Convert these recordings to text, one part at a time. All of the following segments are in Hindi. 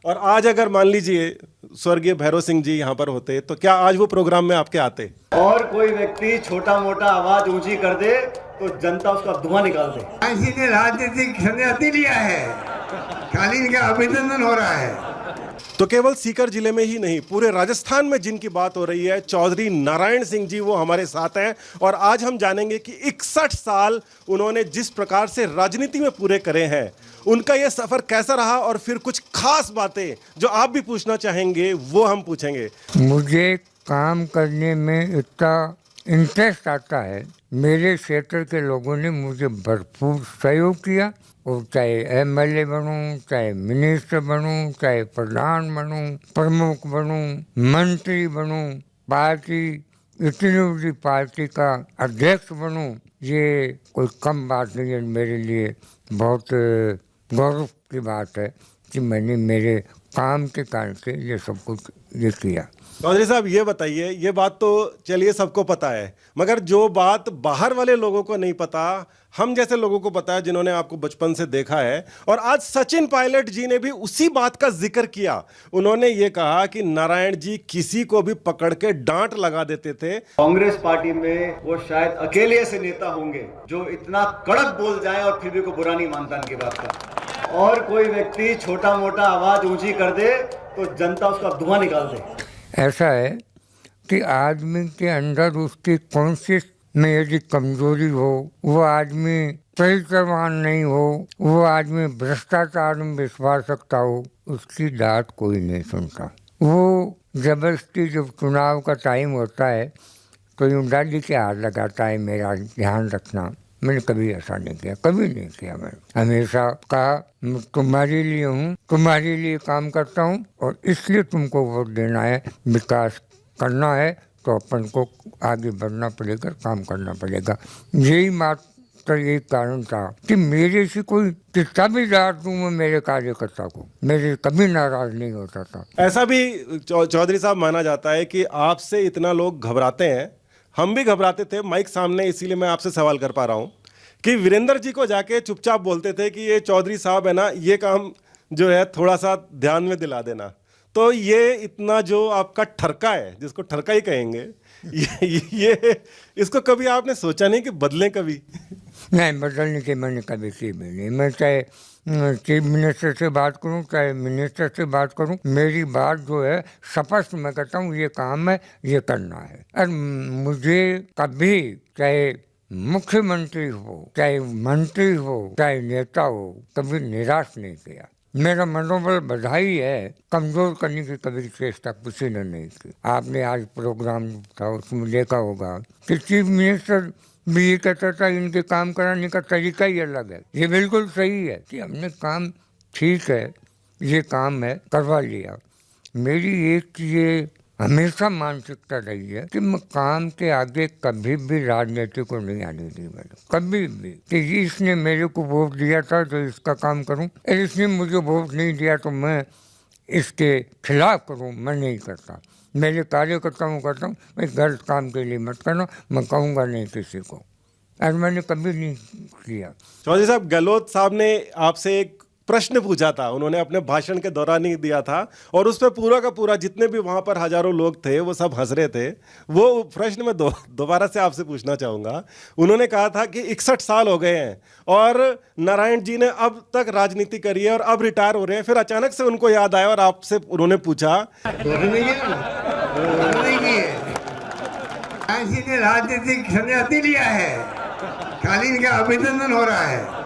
और आज अगर मान लीजिए स्वर्गीय भैरव सिंह जी यहाँ पर होते तो क्या आज वो प्रोग्राम में आपके आते? और कोई व्यक्ति छोटा मोटा आवाज ऊंची कर दे तो जनता उसका धुआं निकाल दे। किसी ने राजनीतिक सन्यासी लिया है, खाली इनका अभिनंदन हो रहा है। तो केवल सीकर जिले में ही नहीं, पूरे राजस्थान में जिनकी बात हो रही है, चौधरी नारायण सिंह जी वो हमारे साथ हैं। और आज हम जानेंगे कि 61 साल उन्होंने जिस प्रकार से राजनीति में पूरे करे हैं, उनका यह सफर कैसा रहा और फिर कुछ खास बातें जो आप भी पूछना चाहेंगे वो हम पूछेंगे। मुझे काम करने में इतना इंटरेस्ट आता है, मेरे क्षेत्र के लोगों ने मुझे भरपूर सहयोग किया, और चाहे एमएलए बनूं, चाहे मिनिस्टर बनूं, चाहे प्रधान बनूं, प्रमुख बनूं, मंत्री बनूं, पार्टी इतनी बड़ी पार्टी का अध्यक्ष बनूं, ये कोई कम बात नहीं है। मेरे लिए बहुत गौरव की बात है कि मैंने मेरे काम के कारण से ये सब कुछ ये किया। चौधरी साहब ये बताइए, ये बात तो चलिए सबको पता है, मगर जो बात बाहर वाले लोगों को नहीं पता, हम जैसे लोगों को पता है जिन्होंने आपको बचपन से देखा है, और आज सचिन पायलट जी ने भी उसी बात का जिक्र किया। उन्होंने ये कहा कि नारायण जी किसी को भी पकड़ के डांट लगा देते थे। कांग्रेस पार्टी में वो शायद अकेले ऐसे नेता होंगे जो इतना कड़क बोल जाए और फिर भी कोई बुरा नहीं मानता इनकी बात का। और कोई व्यक्ति छोटा मोटा आवाज ऊंची कर दे तो जनता उसका धुआं निकाल दे। ऐसा है कि आदमी के अंदर उसकी कॉन्शियस में यदि कमजोरी हो, वो आदमी चरित्रवान नहीं हो, वो आदमी भ्रष्टाचार में विश्वास रखता हो, उसकी बात कोई नहीं सुनता। वो जबरदस्ती जब चुनाव का टाइम होता है तो यूँ दादी के हाथ लगाता है, मेरा ध्यान रखना। मैंने कभी ऐसा नहीं किया, कभी नहीं किया। मैंने हमेशा कहा मैं तुम्हारे लिए हूँ, तुम्हारे लिए काम करता हूँ, और इसलिए तुमको वोट देना है, विकास करना है तो अपन को आगे बढ़ना पड़ेगा, काम करना पड़ेगा। यही मात्र एक कारण था कि मेरे से कोई कितना भी नाराज हूँ, मैं मेरे कार्यकर्ता को मेरे कभी नाराज नहीं होता था। ऐसा भी चौधरी साहब माना जाता है कि आपसे इतना लोग घबराते हैं, हम भी घबराते थे माइक सामने, इसीलिए मैं आपसे सवाल कर पा रहा हूं कि वीरेंद्र जी को जाके चुपचाप बोलते थे कि ये चौधरी साहब है ना, ये काम जो है थोड़ा सा ध्यान में दिला देना। तो ये इतना जो आपका ठरका है, जिसको ठरका ही कहेंगे, ये इसको कभी आपने सोचा नहीं कि बदलें कभी? नहीं, बदलने की मैंने कभी की भी नहीं। मैं चाहे चीफ मिनिस्टर से बात करूं, चाहे मिनिस्टर से बात करूं, मेरी बात जो है स्पष्ट मैं कहता हूं, ये काम है, ये करना है। और मुझे कभी चाहे मुख्यमंत्री हो, चाहे मंत्री हो, चाहे नेता हो, कभी निराश नहीं किया। मेरा मनोबल बधाई है, कमजोर करने की कभी चेष्टा किसी ने नहीं की। आपने आज प्रोग्राम था उसमें देखा होगा कि चीफ मिनिस्टर भी ये कहता था इनके काम कराने का तरीका ही अलग है। ये बिल्कुल सही है कि हमने काम, ठीक है ये काम है, करवा लिया। मेरी एक ये हमेशा मानसिकता रही है कि मैं काम के आगे कभी भी राजनीति को नहीं आने दी मैंने, कभी भी, कि इसने मेरे को वोट दिया था तो इसका काम करूं, और इसने मुझे वोट नहीं दिया तो मैं इसके खिलाफ करूं, मैं नहीं करता। मेरे कार्यकर्ताओं को कहता हूँ भाई गलत काम के लिए मत करना, मैं कहूँगा नहीं किसी को, और मैंने कभी नहीं किया। चौधरी साहब, गहलोत साहब ने आपसे एक प्रश्न पूछा था, उन्होंने अपने भाषण के दौरान ही दिया था, और उस पर पूरा का पूरा जितने भी वहां पर हजारों लोग थे वो सब हंस रहे थे। वो प्रश्न मैं दोबारा से आपसे पूछना चाहूंगा। उन्होंने कहा था कि 61 साल हो गए हैं और नारायण जी ने अब तक राजनीति करी है और अब रिटायर हो रहे हैं, फिर अचानक से उनको याद आया और आपसे उन्होंने पूछा, किसी ने राजनीतिक सन्यासी लिया है, खाली इनका अभिनंदन हो रहा है।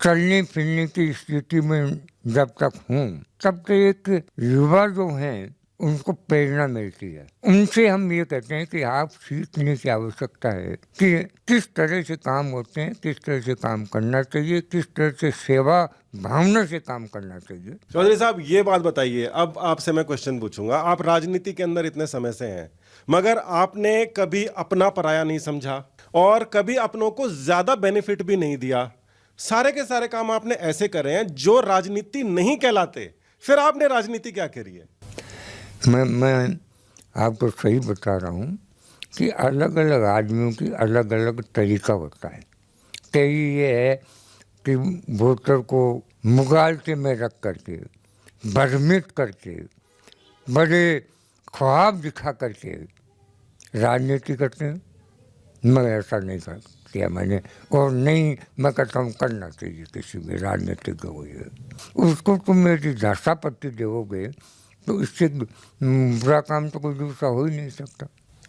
चलने फिरने की स्थिति में जब तक हूँ तब तक एक युवा जो हैं उनको प्रेरणा मिलती है। उनसे हम ये कहते हैं कि आप सीखने की आवश्यकता है कि किस तरह से काम होते हैं, किस तरह से काम करना चाहिए, किस तरह से सेवा भावना से काम करना चाहिए। चौधरी साहब ये बात बताइए, अब आपसे मैं क्वेश्चन पूछूंगा। आप राजनीति के अंदर इतने समय से हैं, मगर आपने कभी अपना पराया नहीं समझा और कभी अपनों को ज्यादा बेनिफिट भी नहीं दिया। सारे के सारे काम आपने ऐसे करे हैं जो राजनीति नहीं कहलाते, फिर आपने राजनीति क्या करी है? मैं आपको सही बता रहा हूँ कि अलग अलग आदमियों की अलग अलग तरीका होता है। कई ये है कि वोटर को मुगालते में रख करके, भ्रमित करके, बड़े ख्वाब दिखा करके राजनीति करते हैं। मैं ऐसा नहीं कर किया मैंने, और नहीं मैं कहता हूँ करना चाहिए किसी भी राजनीतिक हो ये। उसको तुम मेरी दासापत्ति दोगे तो इससे बुरा काम तो कोई दूसरा हो ही नहीं सकता।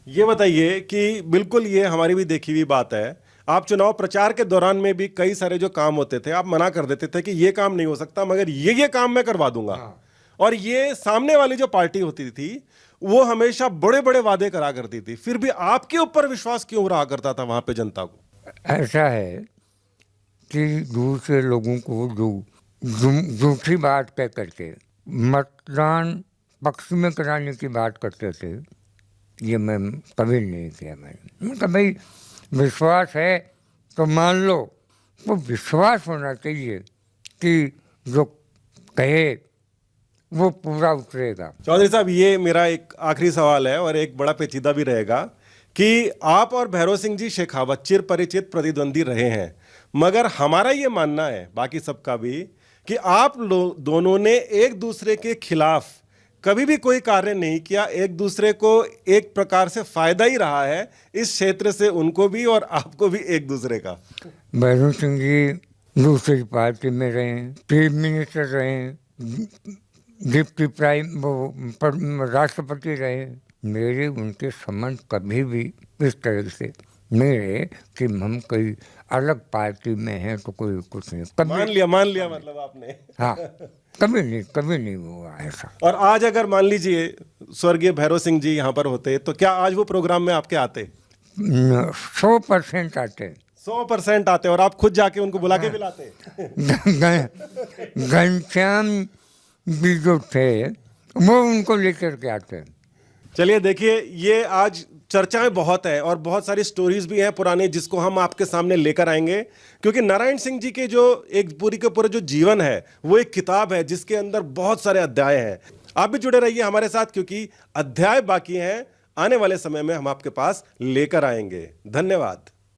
ये बताइए कि बिल्कुल ये हमारी भी देखी हुई बात है, आप चुनाव प्रचार के दौरान में भी कई सारे जो काम होते थे आप मना कर देते थे कि ये काम नहीं हो सकता, मगर ये काम मैं करवा दूंगा। और ये सामने वाली जो पार्टी होती थी वो हमेशा बड़े बड़े वादे करा करती थी, फिर भी आपके ऊपर विश्वास क्यों रहा करता था वहां पे जनता को? ऐसा है कि दूसरे लोगों को जो झूठी बात कह करके मतदान पक्ष में कराने की बात करते थे, ये मैं कभी नहीं किया। मैंने कहा भाई विश्वास है तो मान लो, तो विश्वास होना चाहिए कि जो कहे वो पूरा उतरेगा। चौधरी साहब, ये मेरा एक आखिरी सवाल है और एक बड़ा पेचीदा भी रहेगा कि आप और भैरव सिंह जी शेखावत चिर परिचित प्रतिद्वंदी रहे हैं, मगर हमारा ये मानना है बाकी सबका भी कि आप दोनों ने एक दूसरे के खिलाफ कभी भी कोई कार्य नहीं किया, एक दूसरे को एक प्रकार से फायदा ही रहा है इस क्षेत्र से, उनको भी और आपको भी एक दूसरे का। भैरव सिंह जी दूसरी पार्टी में रहे, चीफ मिनिस्टर रहे, डिप्टी प्राइम राष्ट्रपति रहे। मेरे उनके संबंध कभी भी इस तरह से नहीं रहे कि हम कोई अलग पार्टी में हैं तो कोई कुछ नहीं। कभी मान लिया मतलब आपने। हाँ, कभी नहीं हुआ ऐसा। और आज अगर मान लीजिए स्वर्गीय भैरव सिंह जी यहाँ पर होते तो क्या आज वो प्रोग्राम में आपके आते? 100% आते। 100% आते और आप खुद जाके उनको बुला के बुलाते? घनश्याम भी जो थे वो उनको लेकर के आते। चलिए देखिए, ये आज चर्चाएं बहुत है और बहुत सारी स्टोरीज भी हैं पुरानी जिसको हम आपके सामने लेकर आएंगे, क्योंकि नारायण सिंह जी के जो एक पूरी के पूरे जो जीवन है वो एक किताब है जिसके अंदर बहुत सारे अध्याय हैं। आप भी जुड़े रहिए हमारे साथ क्योंकि अध्याय बाकी हैं, आने वाले समय में हम आपके पास लेकर आएंगे। धन्यवाद।